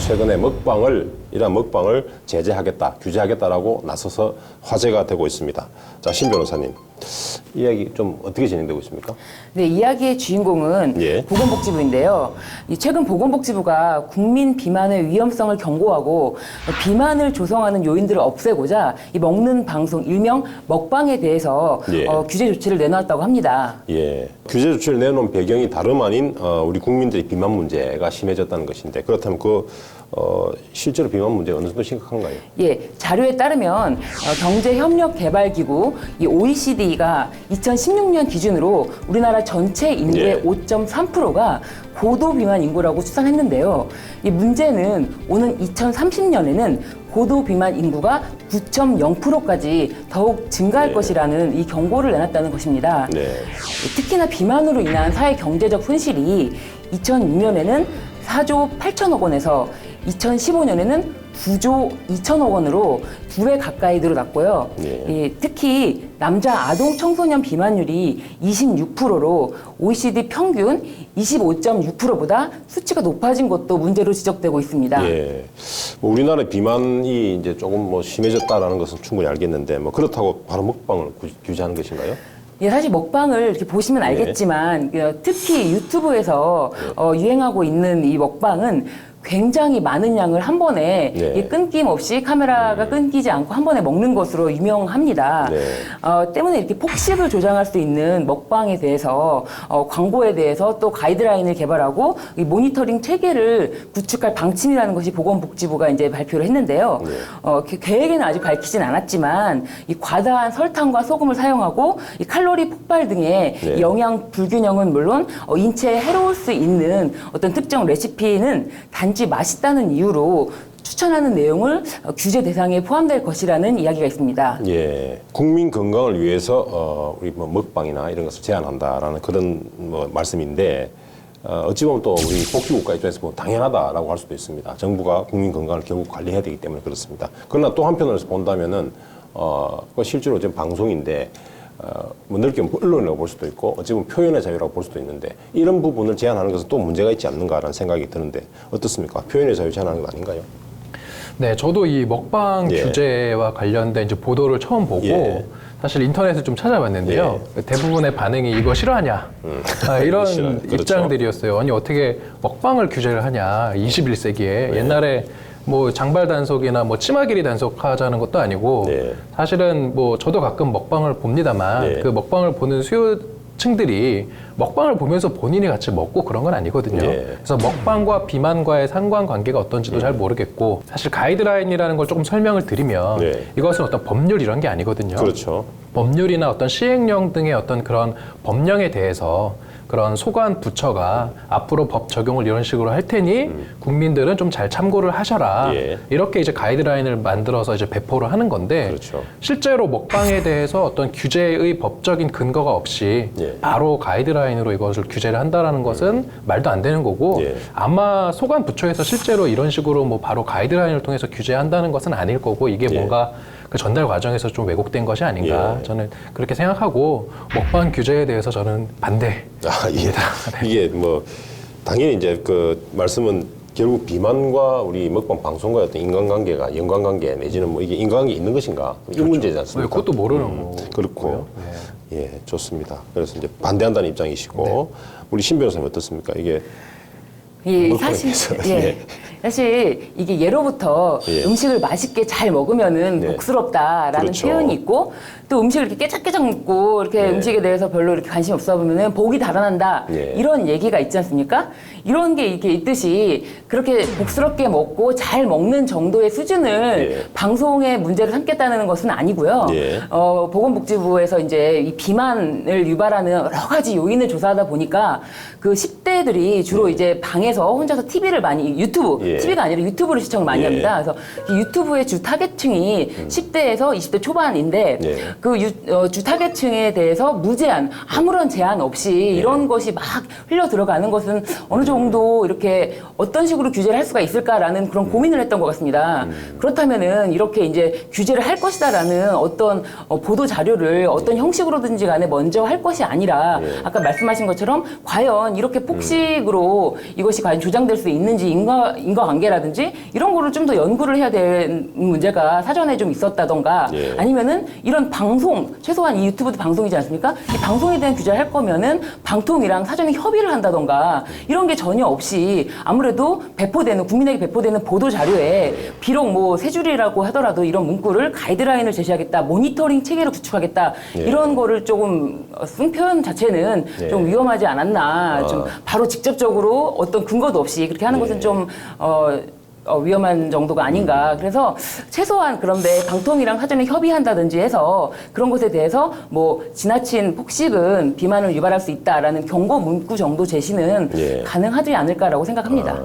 최근에 이러한 먹방을 제재하겠다, 규제하겠다라고 나서서 화제가 되고 있습니다. 자, 신 변호사님, 이야기 좀 어떻게 진행되고 있습니까? 네, 이야기의 주인공은 보건복지부인데요. 최근 보건복지부가 국민 비만의 위험성을 경고하고 비만을 조성하는 요인들을 없애고자 이 먹는 방송, 일명 먹방에 대해서 규제 조치를 내놓았다고 합니다. 예, 규제 조치를 내놓은 배경이 다름 아닌 우리 국민들의 비만 문제가 심해졌다는 것인데, 그렇다면 실제로 비만 문제가 어느 정도 심각한가요? 예, 자료에 따르면 경제협력개발기구 이 OECD가 2016년 기준으로 우리나라 전체 인구의 5.3%가 고도 비만 인구라고 추산했는데요. 이 문제는 오는 2030년에는 고도 비만 인구가 9.0%까지 더욱 증가할 것이라는 이 경고를 내놨다는 것입니다. 특히나 비만으로 인한 사회 경제적 손실이 2006년에는 4조 8천억 원에서 2015년에는 9조 2천억 원으로 2배 가까이 늘어났고요. 특히 남자 아동 청소년 비만율이 26%로 OECD 평균 25.6%보다 수치가 높아진 것도 문제로 지적되고 있습니다. 예, 우리나라 비만이 이제 조금 심해졌다라는 것은 충분히 알겠는데, 그렇다고 바로 먹방을 규제하는 것인가요? 예, 사실 먹방을 이렇게 보시면 알겠지만 특히 유튜브에서 유행하고 있는 이 먹방은 굉장히 많은 양을 한 번에 끊김없이 카메라가 끊기지 않고 한 번에 먹는 것으로 유명합니다. 때문에 이렇게 폭식을 조장할 수 있는 먹방에 대해서 광고에 대해서 또 가이드라인을 개발하고 이 모니터링 체계를 구축할 방침이라는 것이 보건복지부가 이제 발표를 했는데요. 계획에는 아직 밝히진 않았지만 이 과다한 설탕과 소금을 사용하고 이 칼로리 폭발 등의 이 영양 불균형은 물론 인체에 해로울 수 있는 어떤 특정 레시피는 단지 맛있다는 이유로 추천하는 내용을 규제 대상에 포함될 것이라는 이야기가 있습니다. 예, 국민 건강을 위해서 우리 먹방이나 이런 것을 제한한다라는 그런 말씀인데, 어찌 보면 또 우리 복지국가 입장에서 보면 당연하다라고 할 수도 있습니다. 정부가 국민 건강을 결국 관리해야 되기 때문에 그렇습니다. 그러나 또 한편으로서 본다면은 실제로 지금 방송인데. 넓게 언론이라고 볼 수도 있고 어찌 보면 표현의 자유라고 볼 수도 있는데, 이런 부분을 제한하는 것은 또 문제가 있지 않는가라는 생각이 드는데 어떻습니까? 표현의 자유 제한하는 거 아닌가요? 네, 저도 이 먹방 규제와 관련된 이제 보도를 처음 보고 사실 인터넷을 좀 찾아봤는데요. 대부분의 반응이 이거 싫어하냐 이런 입장들이었어요. 아니 어떻게 먹방을 규제를 하냐, 21세기에 옛날에 장발 단속이나 치마 길이 단속하자는 것도 아니고 사실은 저도 가끔 먹방을 봅니다만 그 먹방을 보는 수요층들이 먹방을 보면서 본인이 같이 먹고 그런 건 아니거든요. 그래서 먹방과 비만과의 상관관계가 어떤지도 잘 모르겠고, 사실 가이드라인이라는 걸 조금 설명을 드리면 이것은 어떤 법률 이런 게 아니거든요. 그렇죠. 법률이나 어떤 시행령 등의 어떤 그런 법령에 대해서 그런 소관 부처가 앞으로 법 적용을 이런 식으로 할 테니 국민들은 좀 잘 참고를 하셔라. 이렇게 이제 가이드라인을 만들어서 이제 배포를 하는 건데, 실제로 먹방에 대해서 어떤 규제의 법적인 근거가 없이 바로 가이드라인으로 이것을 규제를 한다라는 것은 말도 안 되는 거고, 아마 소관 부처에서 실제로 이런 식으로 바로 가이드라인을 통해서 규제한다는 것은 아닐 거고, 이게 뭔가 그 전달 과정에서 좀 왜곡된 것이 아닌가 저는 그렇게 생각하고, 먹방 규제에 대해서 저는 반대입니다. 이게 당연히 이제 그 말씀은 결국 비만과 우리 먹방 방송과의 어떤 연관관계 내지는 이게 인과관계 있는 것인가, 이 문제지 않습니까? 그것도 모르는 거고. 그렇고 예, 좋습니다. 그래서 이제 반대한다는 입장이시고, 우리 신 변호사님 어떻습니까? 이게 사실 이게 예로부터 음식을 맛있게 잘 먹으면은 복스럽다라는 표현이 있고, 또 음식을 이렇게 깨작깨작 먹고 이렇게 음식에 대해서 별로 이렇게 관심 없어 보면은 복이 달아난다, 이런 얘기가 있지 않습니까? 이런 게 이렇게 있듯이 그렇게 복스럽게 먹고 잘 먹는 정도의 수준을 방송의 문제로 삼겠다는 것은 아니고요. 보건복지부에서 이제 이 비만을 유발하는 여러 가지 요인을 조사하다 보니까 그 10대들이 주로 이제 방에서 혼자서 TV를 많이, TV가 아니라 유튜브를 시청을 많이 합니다. 그래서 유튜브의 주 타겟층이 10대에서 20대 초반인데, 그 주 타겟층에 대해서 무제한, 아무런 제한 없이 이런 것이 막 흘러 들어가는 것은 어느 정도 이렇게 어떤 식으로 규제를 할 수가 있을까라는 그런 고민을 했던 것 같습니다. 그렇다면은 이렇게 이제 규제를 할 것이다라는 어떤 보도 자료를 어떤 형식으로든지 간에 먼저 할 것이 아니라, 아까 말씀하신 것처럼 과연 이렇게 폭식으로 이것이 과연 조장될 수 있는지, 인과관계라든지 이런 거를 좀 더 연구를 해야 되는 문제가 사전에 좀 있었다던가 예. 아니면은 이런 방송, 최소한 이 유튜브도 방송이지 않습니까? 이 방송에 대한 규제를 할 거면은 방통위랑 사전에 협의를 한다던가 이런 게 전혀 없이 아무래도 배포되는, 국민에게 배포되는 보도 자료에 비록 뭐 세 줄이라고 하더라도 이런 문구를 가이드라인을 제시하겠다, 모니터링 체계를 구축하겠다 예. 이런 거를 조금 쓴 표현 자체는 예. 좀 위험하지 않았나. 좀 바로 직접적으로 어떤 근거도 없이 그렇게 하는 것은 좀 위험한 정도가 아닌가. 그래서 최소한 그런데 방통위랑 사전에 협의한다든지 해서 그런 것에 대해서 뭐 지나친 폭식은 비만을 유발할 수 있다라는 경고 문구 정도 제시는 예. 가능하지 않을까라고 생각합니다.